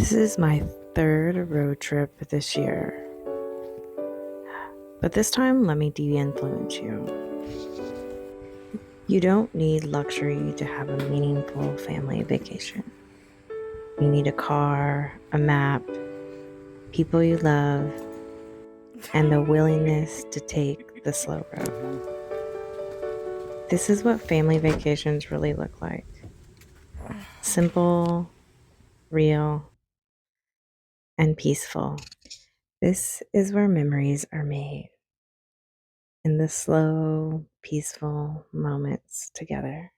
This is my third road trip this year. But this time, let me de-influence you. You don't need luxury to have a meaningful family vacation. You need a car, a map, people you love, and the willingness to take the slow road. This is what family vacations really look like. Simple, real, and peaceful. This is where memories are made. In the slow, peaceful moments together.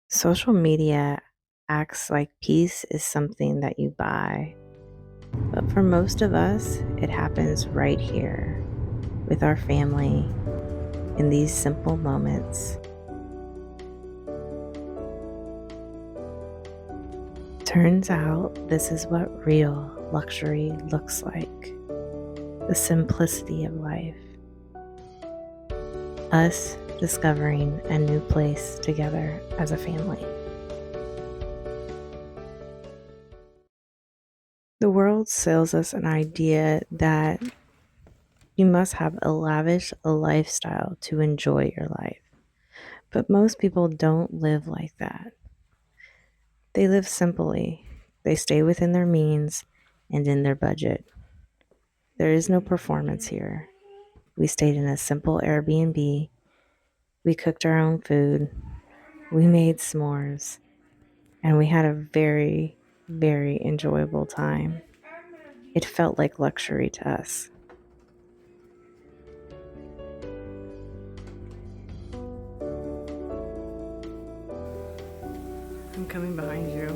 Social media acts like peace is something that you buy, but for most of us, it happens right here with our family in these simple moments. Turns out this is what real luxury looks like. The simplicity of life. Us discovering a new place together as a family. The world sells us an idea that you must have a lavish lifestyle to enjoy your life. But most people don't live like that. They live simply. They stay within their means and in their budget. There is no performance here. We stayed in a simple Airbnb. We cooked our own food. We made s'mores. And we had a very, very enjoyable time. It felt like luxury to us. I'm coming behind you.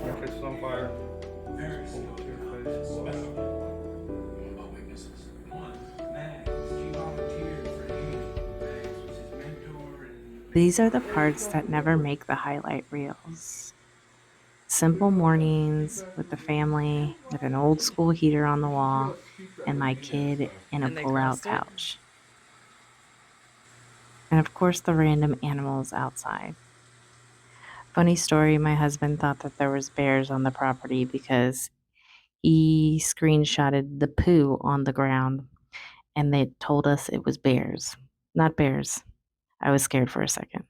Catch it on fire. These are the parts that never make the highlight reels. Simple mornings with the family, with an old school heater on the wall, and my kid in a pull-out couch. And of course, the random animals outside. Funny story, my husband thought that there was bears on the property because he screenshotted the poo on the ground and they told us it was bears, not bears. I was scared for a second.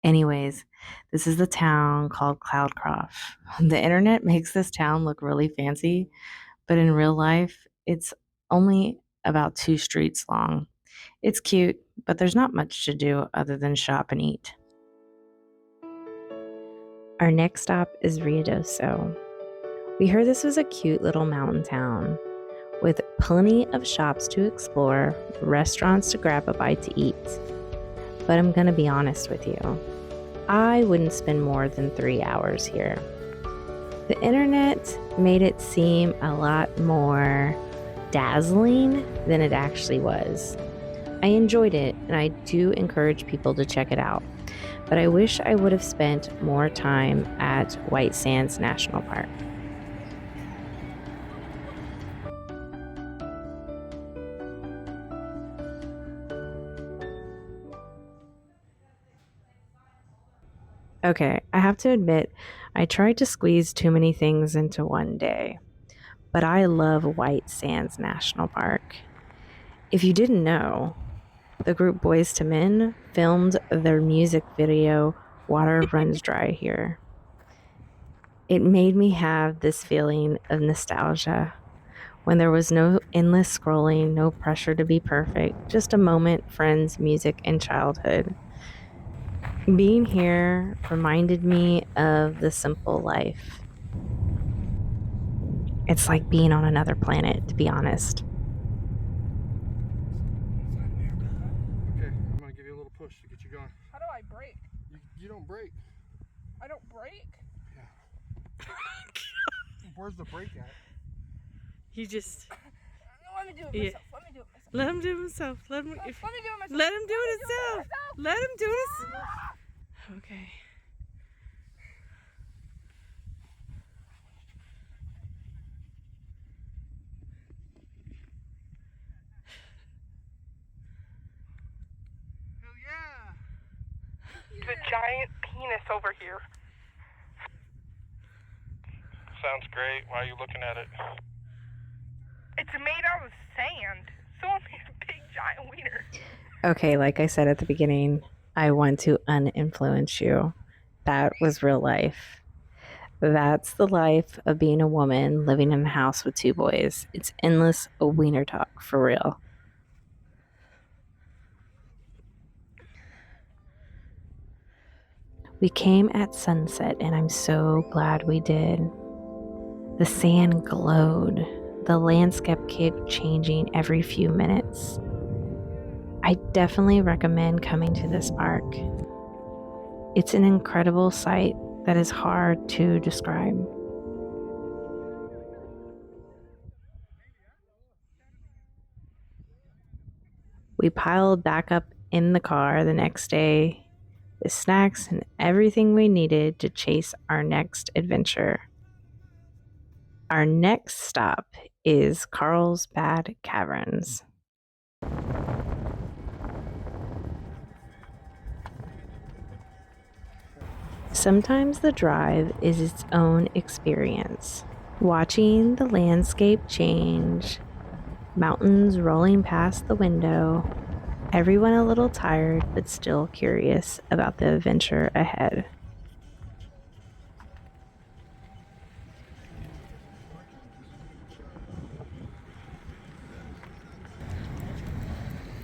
Anyways, this is the town called Cloudcroft. The internet makes this town look really fancy, but in real life, it's only about 2 streets long. It's cute, but there's not much to do other than shop and eat. Our next stop is Ruidoso. We heard this was a cute little mountain town with plenty of shops to explore, restaurants to grab a bite to eat. But I'm gonna be honest with you. I wouldn't spend more than 3 hours here. The internet made it seem a lot more dazzling than it actually was. I enjoyed it, and I do encourage people to check it out. But I wish I would have spent more time at White Sands National Park. Okay, I have to admit, I tried to squeeze too many things into one day, but I love White Sands National Park. If you didn't know, the group Boys to Men filmed their music video, Water Runs Dry here. It made me have this feeling of nostalgia when there was no endless scrolling, no pressure to be perfect, just a moment, friends, music, and childhood. Being here reminded me of the simple life. It's like being on another planet, to be honest. Okay, I'm gonna give you a little push to get you going. How do I brake? You don't brake. I don't brake? Yeah. Where's the brake at? You just Let me do it myself. Let me do it myself. let him do it himself. Let him Let me do it myself. let him do it himself. Let him do it. Okay. Hell yeah! The giant penis over here. Sounds great. Why are you looking at it? It's made out of sand. Someone made a big giant wiener. Okay, like I said at the beginning, I want to uninfluence you. That was real life. That's the life of being a woman living in a house with two boys. It's endless wiener talk for real. We came at sunset, and I'm so glad we did. The sand glowed. The landscape kept changing every few minutes. I definitely recommend coming to this park. It's an incredible sight that is hard to describe. We piled back up in the car the next day with snacks and everything we needed to chase our next adventure. Our next stop is Carlsbad Caverns. Sometimes the drive is its own experience. Watching the landscape change, mountains rolling past the window, everyone a little tired but still curious about the adventure ahead.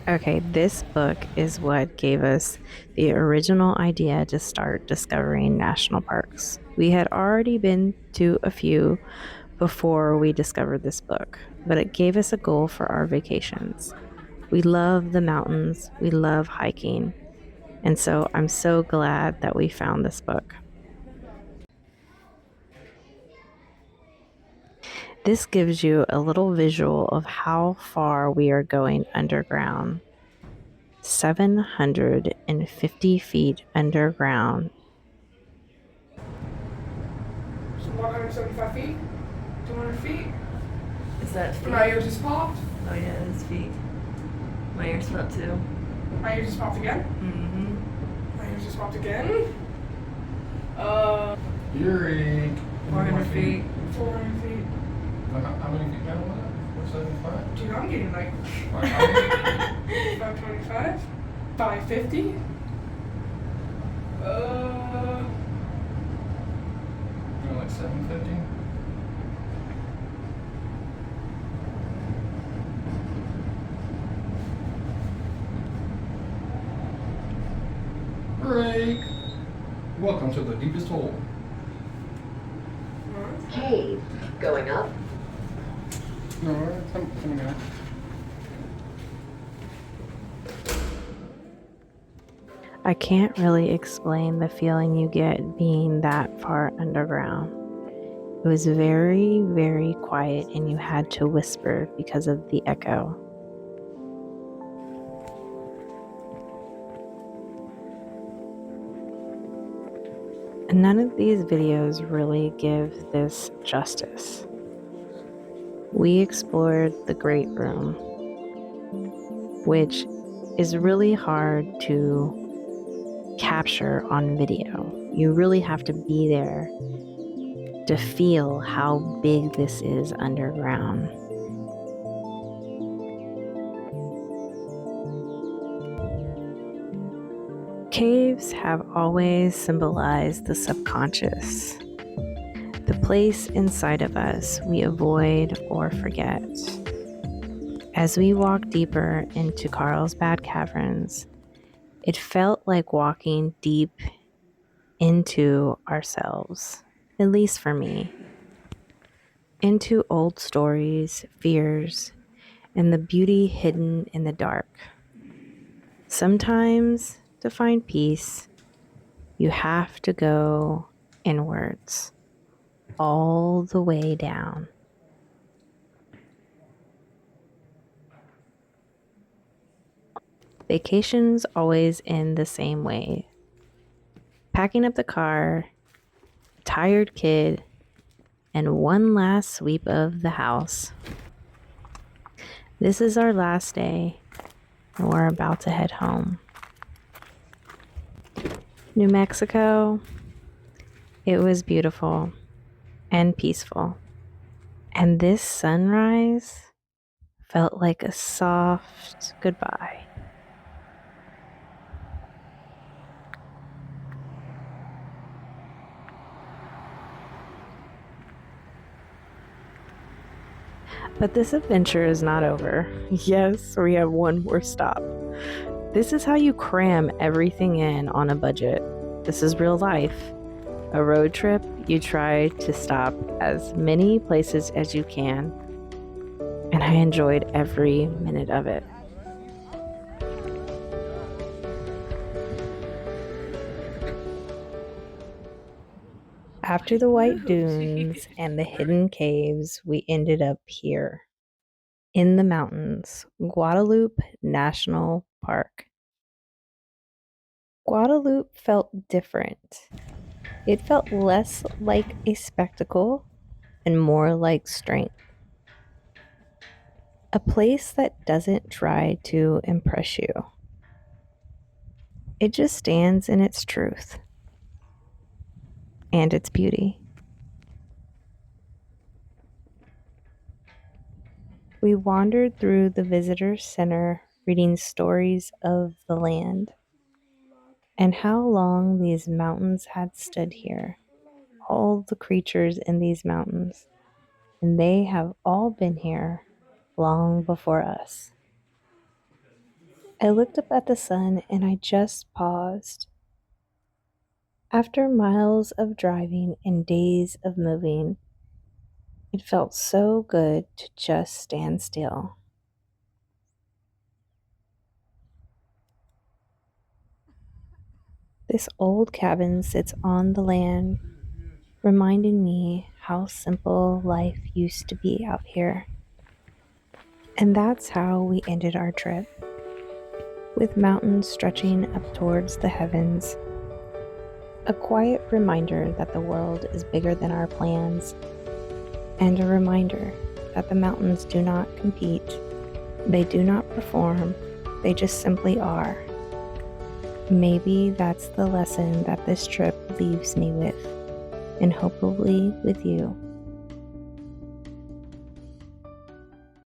Okay, this book is what gave us the original idea to start discovering national parks. We had already been to a few before we discovered this book, but it gave us a goal for our vacations. We love the mountains, we love hiking, and so I'm so glad that we found this book. This gives you a little visual of how far we are going underground. 750 feet underground. 175 feet? 200 feet? Is that feet? My ear just popped. Oh yeah, that's feet. My ears popped too. My ear just popped again. Mm-hmm. My ear just popped again. Yuri. 400 feet. 400 feet. How many feet down was that? 475? Dude, I'm getting like 500? 525, 550. Like 750? Break! Welcome to the deepest hole. Hey, going up? No, coming out. I can't really explain the feeling you get being that far underground. It was very, very quiet, and you had to whisper because of the echo. And none of these videos really give this justice. We explored the Great Room, which is really hard to capture on video. You really have to be there to feel how big this is underground. Caves have always symbolized the subconscious, the place inside of us we avoid or forget. As we walked deeper into Carlsbad Caverns, it felt like walking deep into ourselves, at least for me, into old stories, fears, and the beauty hidden in the dark. Sometimes, to find peace, you have to go inwards, all the way down. Vacations always end the same way. Packing up the car, tired kid, and one last sweep of the house. This is our last day, and we're about to head home. New Mexico, it was beautiful and peaceful. And this sunrise felt like a soft goodbye. But this adventure is not over. Yes, we have one more stop. This is how you cram everything in on a budget. This is real life. A road trip, you try to stop as many places as you can, and I enjoyed every minute of it. After the white dunes and the hidden caves, we ended up here in the mountains, Guadalupe National Park. Guadalupe felt different. It felt less like a spectacle and more like strength. A place that doesn't try to impress you. It just stands in its truth and its beauty. We wandered through the visitor center reading stories of the land and how long these mountains had stood here. All the creatures in these mountains, and they have all been here long before us. I looked up at the sun and I just paused. After miles of driving and days of moving, it felt so good to just stand still. This old cabin sits on the land, reminding me how simple life used to be out here. And that's how we ended our trip, with mountains stretching up towards the heavens. A quiet reminder that the world is bigger than our plans, and a reminder that the mountains do not compete, they do not perform, they just simply are. Maybe that's the lesson that this trip leaves me with, and hopefully with you.